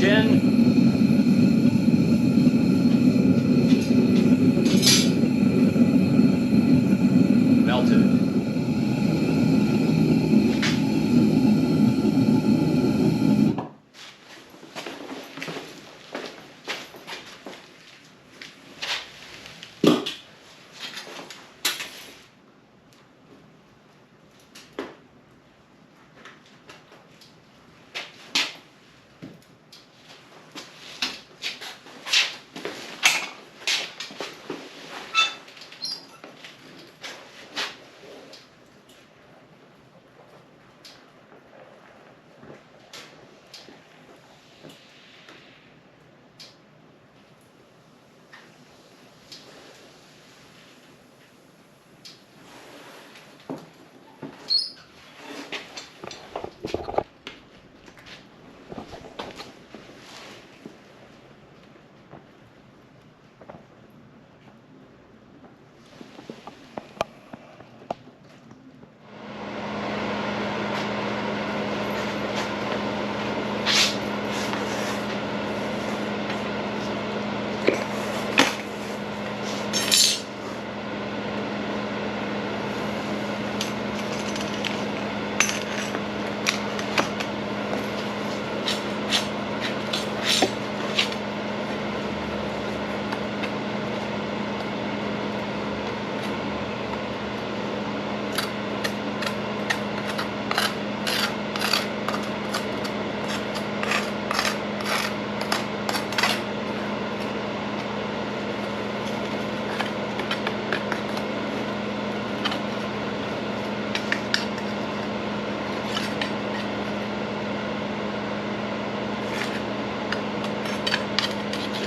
tin. Melted.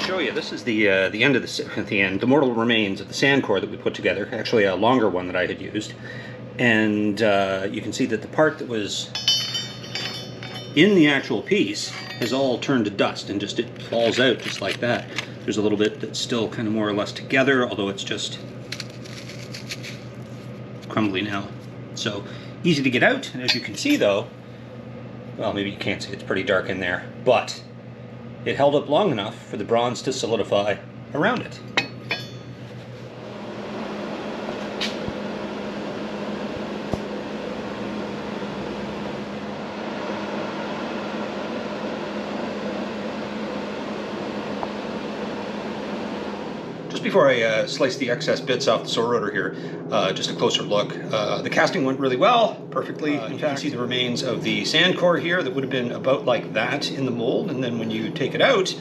Show you, this is the end of the mortal remains of the sand core that we put together. Actually, a longer one that I had used, and you can see that the part that was in the actual piece has all turned to dust and just it falls out just like that. There's a little bit that's still kind of more or less together, although it's just crumbly now. So easy to get out, and as you can see though, well, maybe you can't see, it's pretty dark in there, but it held up long enough for the bronze to solidify around it. Just before I slice the excess bits off the Sauroter here, just a closer look. The casting went really well, perfectly. In fact, you can see the remains of the sand core here that would have been about like that in the mold, and then when you take it out,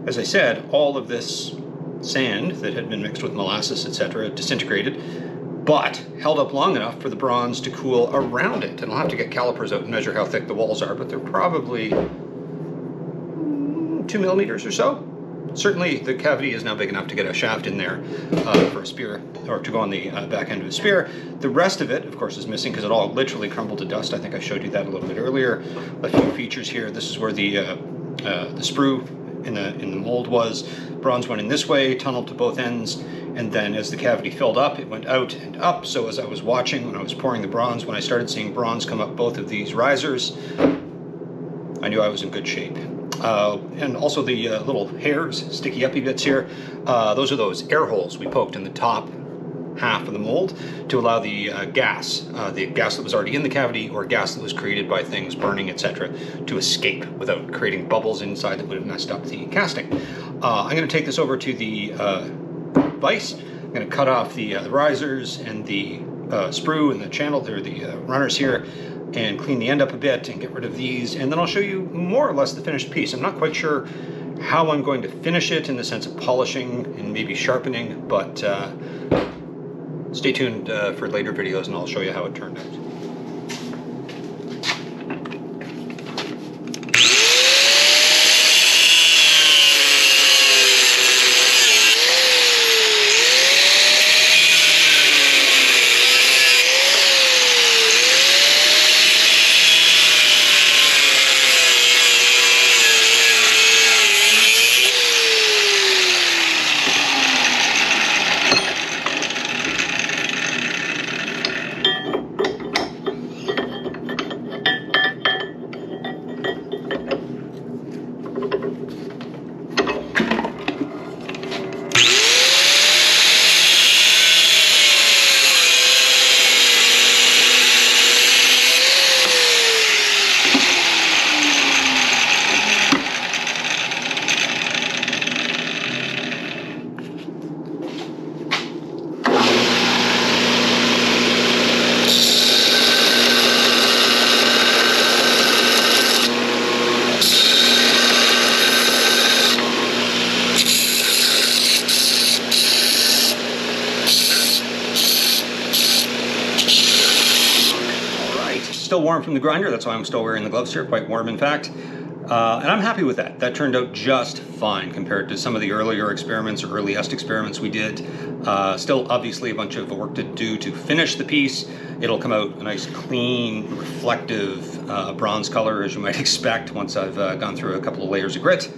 as I said, all of this sand that had been mixed with molasses, etc., disintegrated, but held up long enough for the bronze to cool around it. And I'll have to get calipers out and measure how thick the walls are, but they're probably 2 millimeters or so. Certainly the cavity is now big enough to get a shaft in there for a spear, or to go on the back end of a spear. The rest of it, of course, is missing because it all literally crumbled to dust. I think I showed you that a little bit earlier. A few features here. This is where the sprue in the mold was. Bronze went in this way, tunneled to both ends, and then as the cavity filled up, it went out and up. So as I was watching, when I was pouring the bronze, when I started seeing bronze come up both of these risers, I knew I was in good shape. And also the little hairs, sticky uppy bits here, those are those air holes we poked in the top half of the mold to allow the gas that was already in the cavity or gas that was created by things burning, etc., to escape without creating bubbles inside that would have messed up the casting. I'm going to take this over to the vise. I'm going to cut off the risers and the sprue and the channel, or the runners here, and clean the end up a bit and get rid of these, and then I'll show you more or less the finished piece. I'm not quite sure how I'm going to finish it in the sense of polishing and maybe sharpening, but stay tuned for later videos and I'll show you how it turned out. still warm from the grinder. That's why I'm still wearing the gloves here, quite warm in fact. And I'm happy with that. That turned out just fine compared to some of the earlier experiments or earliest experiments we did. Still obviously a bunch of work to do to finish the piece. It'll come out a nice clean, reflective bronze color, as you might expect once I've gone through a couple of layers of grit.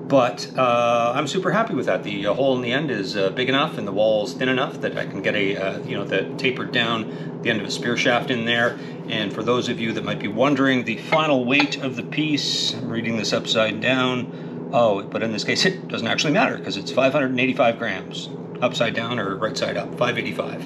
But I'm super happy with that. The hole in the end is big enough and the wall's thin enough that I can get a, the tapered down the end of a spear shaft in there. And for those of you that might be wondering, the final weight of the piece, I'm reading this upside down. Oh, but in this case, it doesn't actually matter because it's 585 grams. Upside down or right side up, 585.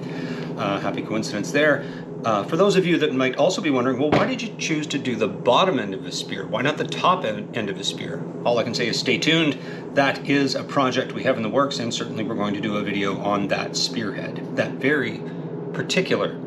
Happy coincidence there. For those of you that might also be wondering, well, why did you choose to do the bottom end of the spear? Why not the top end of the spear? All I can say is stay tuned. That is a project we have in the works, and certainly we're going to do a video on that spearhead, that very particular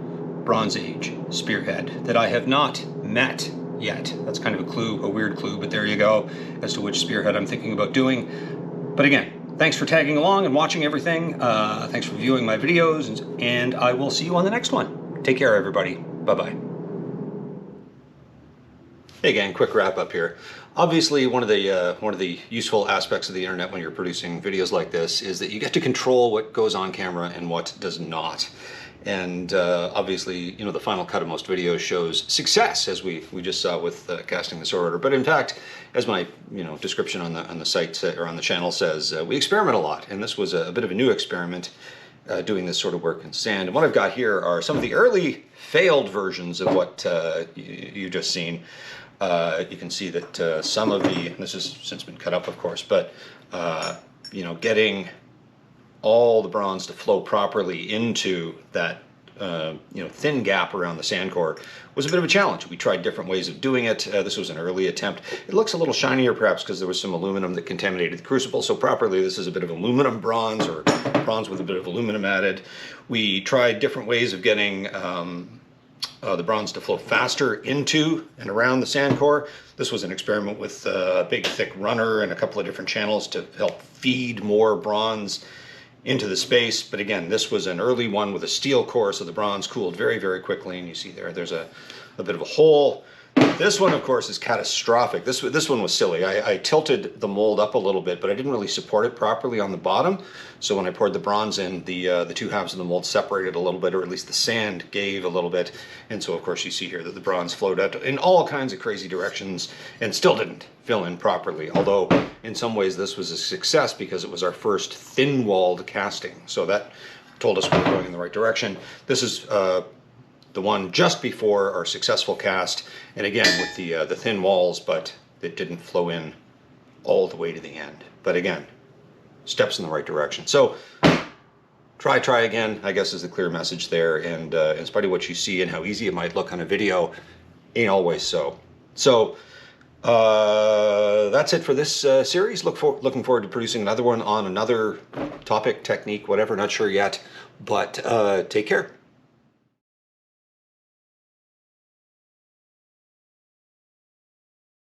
Bronze Age spearhead that I have not met yet. That's kind of a clue, a weird clue, but there you go, as to which spearhead I'm thinking about doing. But again, thanks for tagging along and watching everything. Thanks for viewing my videos, and I will see you on the next one. Take care, everybody. Bye-bye. Hey gang, quick wrap up here. Obviously, one of the useful aspects of the internet when you're producing videos like this is that you get to control what goes on camera and what does not. And obviously, the final cut of most videos shows success, as we just saw with casting the Sauroter. But in fact, as my description on the site or on the channel says, we experiment a lot, and this was a bit of a new experiment. Doing this sort of work in sand. And what I've got here are some of the early failed versions of what you just seen. You can see that some of this has since been cut up, of course, but getting all the bronze to flow properly into that thin gap around the sand core was a bit of a challenge. We tried different ways of doing it. This was an early attempt. It looks a little shinier perhaps because there was some aluminum that contaminated the crucible, so properly this is a bit of aluminum bronze, or bronze with a bit of aluminum added. We tried different ways of getting the bronze to flow faster into and around the sand core. This was an experiment with a big thick runner and a couple of different channels to help feed more bronze into the space. But again, this was an early one with a steel core, so the bronze cooled very, very quickly. And you see there's a bit of a hole. This one, of course, is catastrophic. This one was silly. I tilted the mold up a little bit, but I didn't really support it properly on the bottom. So when I poured the bronze in, the two halves of the mold separated a little bit, or at least the sand gave a little bit. And so, of course, you see here that the bronze flowed out in all kinds of crazy directions and still didn't fill in properly. Although, in some ways, this was a success because it was our first thin-walled casting. So that told us we were going in the right direction. This is the one just before our successful cast, and again with the thin walls, but it didn't flow in all the way to the end. But again, steps in the right direction. So try again, I guess, is the clear message there. And in spite of what you see and how easy it might look on a video, ain't always so. So that's it for this series. Looking forward to producing another one on another topic, technique, whatever, not sure yet. But take care.